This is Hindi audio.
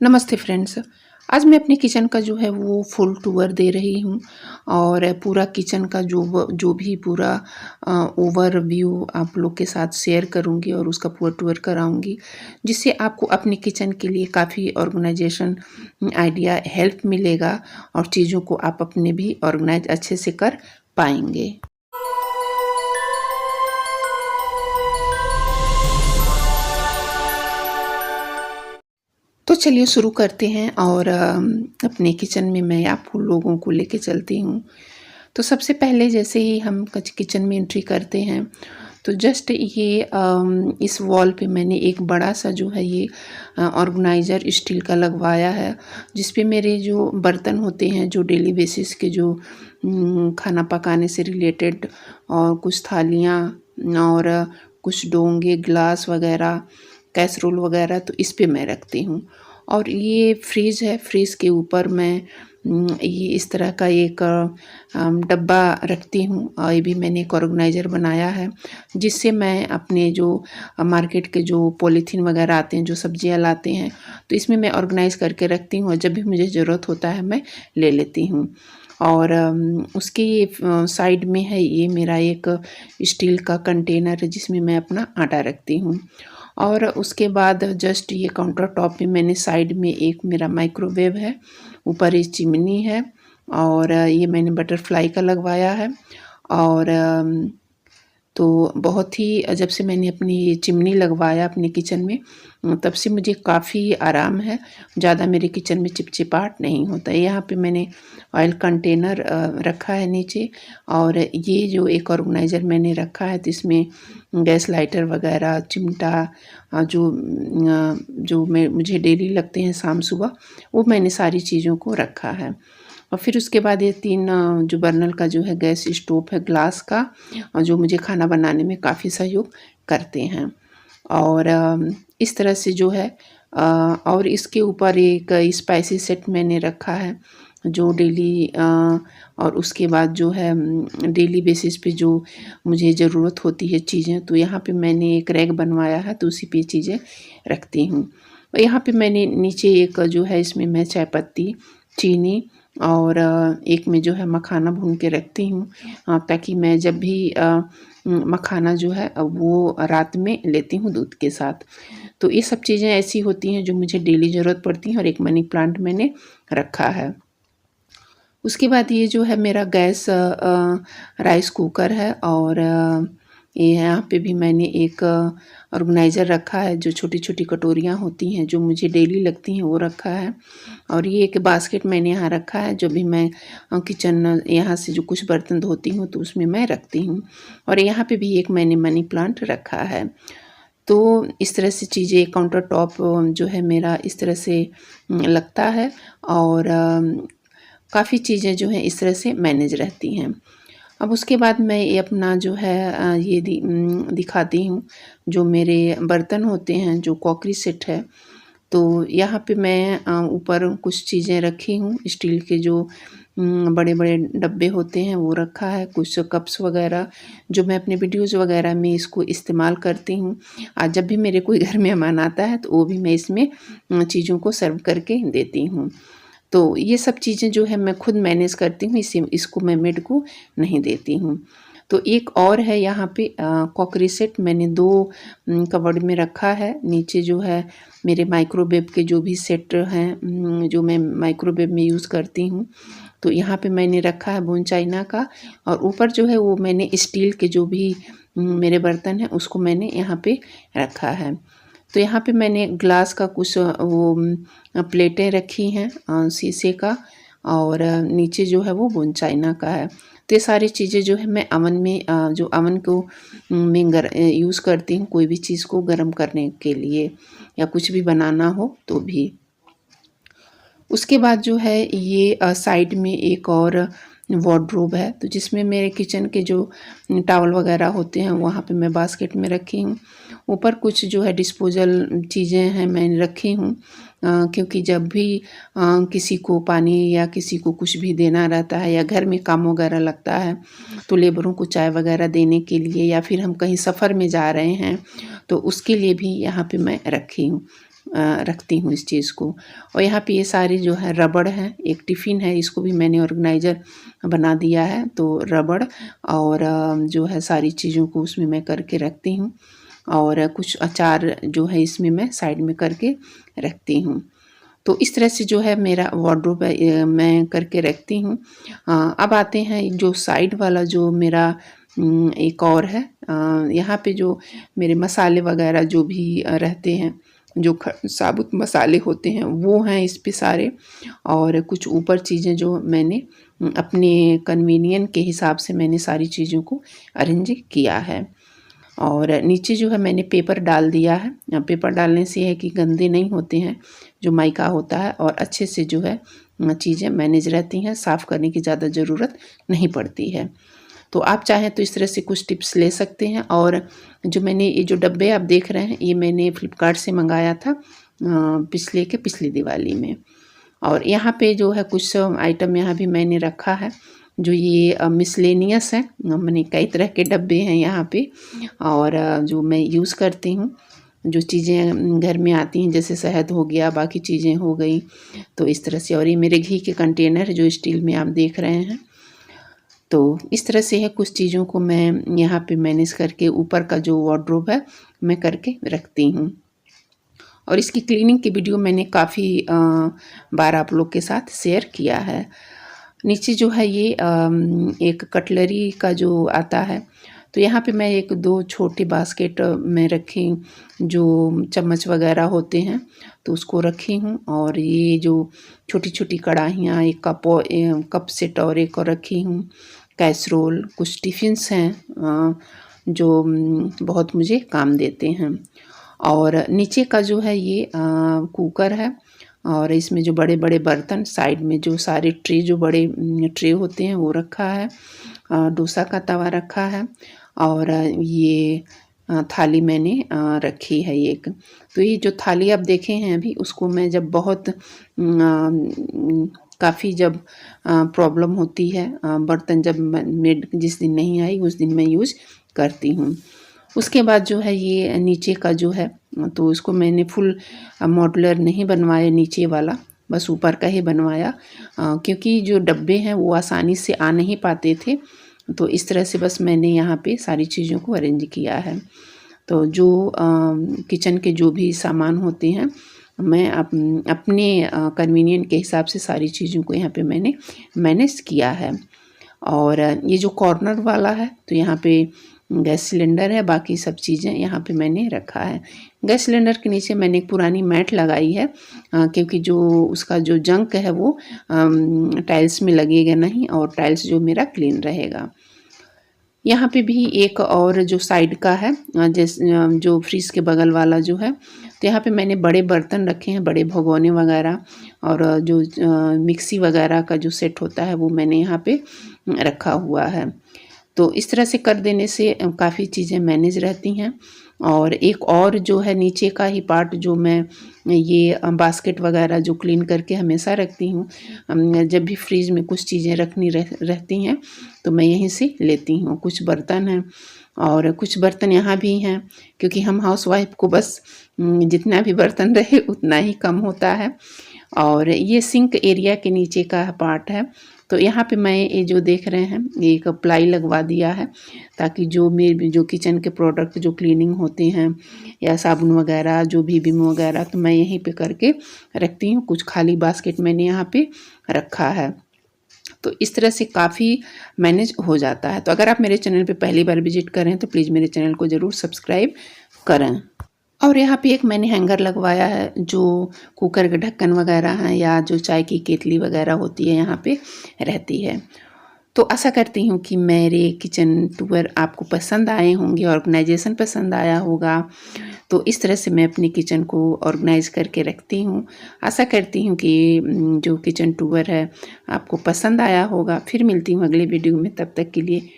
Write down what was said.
नमस्ते फ्रेंड्स। आज मैं अपने किचन का जो है वो फुल टूर दे रही हूँ और पूरा किचन का जो भी पूरा ओवरव्यू आप लोग के साथ शेयर करूँगी और उसका पूरा टूर कराऊँगी, जिससे आपको अपने किचन के लिए काफ़ी ऑर्गेनाइजेशन आइडिया हेल्प मिलेगा और चीज़ों को आप अपने भी ऑर्गेनाइज अच्छे से कर पाएंगे। तो चलिए शुरू करते हैं और अपने किचन में मैं आप लोगों को लेके चलती हूँ। तो सबसे पहले जैसे ही हम किचन में एंट्री करते हैं तो जस्ट ये इस वॉल पे मैंने एक बड़ा सा जो है ये ऑर्गेनाइज़र स्टील का लगवाया है, जिस पे मेरे जो बर्तन होते हैं जो डेली बेसिस के जो खाना पकाने से रिलेटेड और कुछ थालियाँ और कुछ डोंगे ग्लास वगैरह कैसरोल वगैरह तो इस पे मैं रखती हूँ। और ये फ्रिज है, फ्रिज के ऊपर मैं ये इस तरह का एक डब्बा रखती हूँ और ये भी मैंने एक ऑर्गेनाइज़र बनाया है, जिससे मैं अपने जो मार्केट के जो पॉलीथीन वगैरह आते हैं जो सब्जियाँ लाते हैं तो इसमें मैं ऑर्गेनाइज़ करके रखती हूँ और जब भी मुझे ज़रूरत होता है मैं ले लेती हूँ। और उसके साइड में है ये मेरा एक स्टील का कंटेनर है जिसमें मैं अपना आटा रखती हूँ। और उसके बाद जस्ट ये काउंटर टॉप पे मैंने साइड में एक मेरा माइक्रोवेव है, ऊपर ये चिमनी है और ये मैंने बटरफ्लाई का लगवाया है। और तो बहुत ही जब से मैंने अपनी ये चिमनी लगवाया अपने किचन में तब से मुझे काफ़ी आराम है, ज़्यादा मेरे किचन में चिपचिपाहट नहीं होता है। यहाँ पे मैंने ऑयल कंटेनर रखा है नीचे और ये जो एक ऑर्गेनाइज़र मैंने रखा है तो इसमें गैस लाइटर वगैरह चिमटा जो मुझे डेली लगते हैं शाम सुबह, वो मैंने सारी चीज़ों को रखा है। और फिर उसके बाद ये 3 जो बर्नर का जो है गैस स्टोव है ग्लास का और जो मुझे खाना बनाने में काफ़ी सहयोग करते हैं। और इस तरह से जो है और इसके ऊपर एक स्पाइसी सेट मैंने रखा है जो डेली और उसके बाद जो है डेली बेसिस पे जो मुझे ज़रूरत होती है चीज़ें तो यहाँ पे मैंने एक रैक बनवाया है तो उसी पे चीज़ें रखती हूँ। और यहाँ पे मैंने नीचे एक जो है इसमें मैं चाय पत्ती, चीनी और एक में जो है मखाना भून के रखती हूँ ताकि मैं जब भी मखाना जो है वो रात में लेती हूँ दूध के साथ। तो ये सब चीज़ें ऐसी होती हैं जो मुझे डेली ज़रूरत पड़ती हैं और एक मनी प्लांट मैंने रखा है। उसके बाद ये जो है मेरा गैस राइस कुकर है और ये यहाँ पे भी मैंने एक ऑर्गेनाइज़र रखा है, जो छोटी-छोटी कटोरियाँ होती हैं जो मुझे डेली लगती हैं वो रखा है। और ये एक बास्केट मैंने यहाँ रखा है जो भी मैं किचन यहाँ से जो कुछ बर्तन धोती हूँ तो उसमें मैं रखती हूँ। और यहाँ पे भी एक मैंने मनी प्लांट रखा है। तो इस तरह से चीज़ें काउंटर टॉप जो है मेरा इस तरह से लगता है और काफ़ी चीज़ें जो हैं इस तरह से मैनेज रहती हैं। अब उसके बाद मैं ये अपना जो है ये दिखाती हूँ जो मेरे बर्तन होते हैं जो क्रॉकरी सेट है। तो यहाँ पे मैं ऊपर कुछ चीज़ें रखी हूँ, स्टील के जो बड़े-बड़े डब्बे होते हैं वो रखा है, कुछ कप्स वगैरह जो मैं अपने वीडियोज़ वगैरह में इसको इस्तेमाल करती हूँ। जब भी मेरे कोई घर मेहमान आता है तो वो भी मैं इसमें चीज़ों को सर्व करके देती हूँ। तो ये सब चीज़ें जो है मैं खुद मैनेज करती हूँ, इसको मैं मेड को नहीं देती हूँ। तो एक और है यहाँ पे क्रॉकरी सेट मैंने 2 कबर्ड में रखा है। नीचे जो है मेरे माइक्रोवेव के जो भी सेट हैं जो मैं माइक्रोवेव में यूज़ करती हूँ, तो यहाँ पे मैंने रखा है बोन चाइना का और ऊपर जो है वो मैंने स्टील के जो भी मेरे बर्तन हैं उसको मैंने यहाँ पे रखा है। तो यहाँ पे मैंने ग्लास का कुछ वो प्लेटें रखी हैं शीशे का और नीचे जो है वो बोन चाइना का है। तो ये सारी चीज़ें जो है मैं अवन में जो अवन को मैं यूज़ करती हूँ कोई भी चीज़ को गर्म करने के लिए या कुछ भी बनाना हो तो भी। उसके बाद जो है ये साइड में एक और वार्डरोब है तो जिसमें मेरे किचन के जो टॉवल वगैरह होते हैं वहाँ पे मैं बास्केट में रखी हूँ। ऊपर कुछ जो है डिस्पोजल चीज़ें हैं मैंने रखी हूँ क्योंकि जब भी किसी को पानी या किसी को कुछ भी देना रहता है या घर में काम वगैरह लगता है तो लेबरों को चाय वगैरह देने के लिए या फिर हम कहीं सफ़र में जा रहे हैं तो उसके लिए भी यहाँ पे मैं रखी हूँ। रखती हूँ इस चीज़ को। और यहाँ पे ये सारे जो है रबड़ है, एक टिफ़िन है, इसको भी मैंने ऑर्गेनाइज़र बना दिया है। तो रबड़ और जो है सारी चीज़ों को उसमें मैं करके रखती हूँ और कुछ अचार जो है इसमें मैं साइड में करके रखती हूँ। तो इस तरह से जो है मेरा वार्डरोब मैं करके रखती हूँ। अब आते हैं जो साइड वाला जो मेरा एक और है, यहाँ पे जो मेरे मसाले वगैरह जो भी रहते हैं, जो साबुत मसाले होते हैं वो हैं इस पे सारे, और कुछ ऊपर चीज़ें जो मैंने अपने कन्वीनियंट के हिसाब से मैंने सारी चीज़ों को अरेंज किया है। और नीचे जो है मैंने पेपर डाल दिया है। पेपर डालने से है कि गंदे नहीं होते हैं जो माइका होता है, और अच्छे से जो है चीज़ें मैनेज रहती हैं, साफ़ करने की ज़्यादा ज़रूरत नहीं पड़ती है। तो आप चाहें तो इस तरह से कुछ टिप्स ले सकते हैं। और जो मैंने ये जो डब्बे आप देख रहे हैं ये मैंने फ्लिपकार्ट से मंगाया था पिछली दिवाली में। और यहाँ पे जो है कुछ आइटम यहाँ भी मैंने रखा है जो ये मिसलेनियस है, मैंने कई तरह के डब्बे हैं यहाँ पे, और जो मैं यूज़ करती हूँ, जो चीज़ें घर में आती हैं जैसे शहद हो गया, बाकी चीज़ें हो गई, तो इस तरह से। और ये मेरे घी के कंटेनर जो स्टील में आप देख रहे हैं। तो इस तरह से है, कुछ चीज़ों को मैं यहाँ पे मैनेज करके ऊपर का जो वार्डरोब है मैं करके रखती हूँ। और इसकी क्लीनिंग की वीडियो मैंने काफ़ी बार आप लोग के साथ शेयर किया है। नीचे जो है ये एक कटलरी का जो आता है, तो यहाँ पे मैं एक दो छोटे बास्केट में रखी, जो चम्मच वगैरह होते हैं तो उसको रखी हूँ। और ये जो छोटी छोटी कढ़ाइयाँ, एक कप सेट और एक और रखी हूँ, कैसरोल, कुछ टिफ़िन्स हैं जो बहुत मुझे काम देते हैं। और नीचे का जो है ये कुकर है, और इसमें जो बड़े बड़े बर्तन, साइड में जो सारे ट्रे, जो बड़े ट्रे होते हैं वो रखा है। डोसा का तवा रखा है, और ये थाली मैंने रखी है एक। तो ये जो थाली आप देखे हैं अभी, उसको मैं जब बहुत काफ़ी जब प्रॉब्लम होती है, बर्तन जब मेड जिस दिन नहीं आई उस दिन मैं यूज़ करती हूँ। उसके बाद जो है ये नीचे का जो है, तो इसको मैंने फुल मॉड्यूलर नहीं बनवाया नीचे वाला, बस ऊपर का ही बनवाया, क्योंकि जो डब्बे हैं वो आसानी से आ नहीं पाते थे। तो इस तरह से बस मैंने यहाँ पे सारी चीज़ों को अरेंज किया है। तो जो किचन के जो भी सामान होते हैं मैं अपने कन्वीनियंट के हिसाब से सारी चीज़ों को यहाँ पे मैंने मैनेज किया है। और ये जो कॉर्नर वाला है, तो यहाँ पे गैस सिलेंडर है, बाकी सब चीज़ें यहाँ पे मैंने रखा है। गैस सिलेंडर के नीचे मैंने एक पुरानी मैट लगाई है, क्योंकि जो उसका जो जंक है वो टाइल्स में लगेगा नहीं, और टाइल्स जो मेरा क्लीन रहेगा। यहाँ पे भी एक और जो साइड का है, जो फ्रिज के बगल वाला जो है, तो यहाँ पे मैंने बड़े बर्तन रखे हैं, बड़े भगोने वगैरह, और जो मिक्सी वगैरह का जो सेट होता है वो मैंने यहाँ पे रखा हुआ है। तो इस तरह से कर देने से काफ़ी चीज़ें मैनेज रहती हैं। और एक और जो है नीचे का ही पार्ट, जो मैं ये बास्केट वगैरह जो क्लीन करके हमेशा रखती हूँ, जब भी फ्रिज में कुछ चीज़ें रखनी रहती हैं तो मैं यहीं से लेती हूँ। कुछ बर्तन हैं और कुछ बर्तन यहाँ भी हैं, क्योंकि हम हाउसवाइफ को बस जितना भी बर्तन रहे उतना ही कम होता है। और ये सिंक एरिया के नीचे का पार्ट है, तो यहाँ पे मैं ये जो देख रहे हैं एक प्लाई लगवा दिया है, ताकि जो मेरे जो किचन के प्रोडक्ट जो क्लीनिंग होते हैं या साबुन वगैरह जो भी विम वगैरह, तो मैं यहीं पे करके रखती हूँ। कुछ खाली बास्केट मैंने यहाँ पे रखा है। तो इस तरह से काफ़ी मैनेज हो जाता है। तो अगर आप मेरे चैनल पे पहली बार विजिट करें तो प्लीज़ मेरे चैनल को ज़रूर सब्सक्राइब करें। और यहाँ पे एक मैंने हैंगर लगवाया है, जो कुकर के ढक्कन वगैरह हैं या जो चाय की केतली वगैरह होती है यहाँ पे रहती है। तो आशा करती हूँ कि मेरे किचन टूर आपको पसंद आए होंगे, ऑर्गेनाइजेशन पसंद आया होगा। तो इस तरह से मैं अपनी किचन को ऑर्गेनाइज करके रखती हूँ। आशा करती हूँ कि जो किचन टूर है आपको पसंद आया होगा। फिर मिलती हूँ अगले वीडियो में, तब तक के लिए